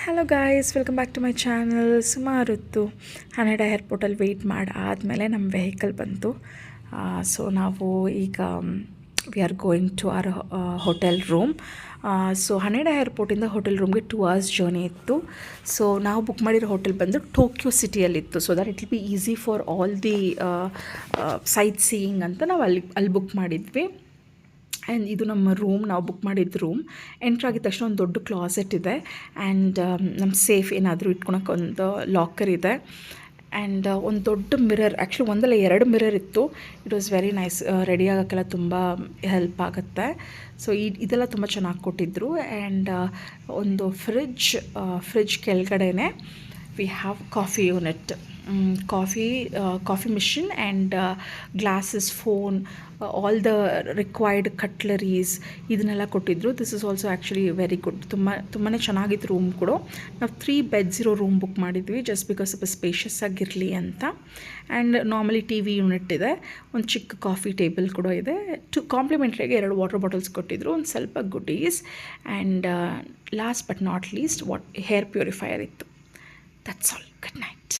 Hello guys, welcome back to my channel. ಸುಮಾರೊತ್ತು Haneda ಏರ್ಪೋರ್ಟಲ್ಲಿ wait ಆದಮೇಲೆ ನಮ್ಮ ವೆಹಿಕಲ್ ಬಂತು. ಸೊ ನಾವು ಈಗ we are going to our hotel room. So Haneda ಏರ್ಪೋರ್ಟಿಂದ ಹೋಟೆಲ್ ರೂಮ್ಗೆ 2 hours ಜರ್ನಿ ಇತ್ತು. ಸೊ ನಾವು ಬುಕ್ ಮಾಡಿರೋ ಹೋಟೆಲ್ ಬಂದು ಟೋಕ್ಯೋ ಸಿಟಿಯಲ್ಲಿತ್ತು. So that it will be easy for all the sightseeing ಅಂತ ನಾವು ಅಲ್ಲಿ ಬುಕ್ ಮಾಡಿದ್ವಿ. ಆ್ಯಂಡ್ ಇದು ನಮ್ಮ ರೂಮ್, ನಾವು ಬುಕ್ ಮಾಡಿದ್ದು ರೂಮ್. ಎಂಟ್ರಾಗಿದ್ದ ತಕ್ಷಣ ಒಂದು ದೊಡ್ಡ ಕ್ಲಾಸೆಟ್ ಇದೆ. ಆ್ಯಂಡ್ ನಮ್ಮ ಸೇಫ್ ಏನಾದರೂ ಇಟ್ಕೊಳಕ್ಕೆ ಒಂದು ಲಾಕರ್ ಇದೆ. ಆ್ಯಂಡ್ ಒಂದು ದೊಡ್ಡ ಮಿರರ್, ಆ್ಯಕ್ಚುಲಿ ಒಂದಲ್ಲ 2 ಮಿರರ್ ಇತ್ತು. It was very nice. Ready ಆಗೋಕ್ಕೆಲ್ಲ ತುಂಬ ಹೆಲ್ಪ್ ಆಗುತ್ತೆ. ಸೊ ಇದೆಲ್ಲ ತುಂಬ ಚೆನ್ನಾಗಿ ಕೊಟ್ಟಿದ್ದರು. ಆ್ಯಂಡ್ ಒಂದು ಫ್ರಿಡ್ಜ್ ಕೆಳಗಡೆನೇ we have coffee unit, coffee machine and glasses, phone, all the required cutleries ಇದನ್ನೆಲ್ಲ ಕೊಟ್ಟಿದ್ದರು. This is also actually very good. ತುಂಬಾ ಚೆನ್ನಾಗಿತ್ತು ರೂಮ್ ಕೂಡ. ನಾವು 3 beds ಇರೋ ರೂಮ್ ಬುಕ್ ಮಾಡಿದ್ವಿ, ಜಸ್ಟ್ ಬಿಕಾಸ್ ಸ್ವಲ್ಪ ಸ್ಪೇಷಿಯಸ್ ಆಗಿರಲಿ ಅಂತ. And normally T V unit ಇದೆ, ಒಂದು ಚಿಕ್ಕ ಕಾಫಿ ಟೇಬಲ್ ಕೂಡ ಇದೆ. ಕಾಂಪ್ಲಿಮೆಂಟ್ರಿಯಾಗಿ 2 ವಾಟರ್ ಬಾಟಲ್ಸ್ ಕೊಟ್ಟಿದ್ದರು, ಒಂದು ಸ್ವಲ್ಪ goodies. And last but not least air purifier ಇತ್ತು. That's all. Good night.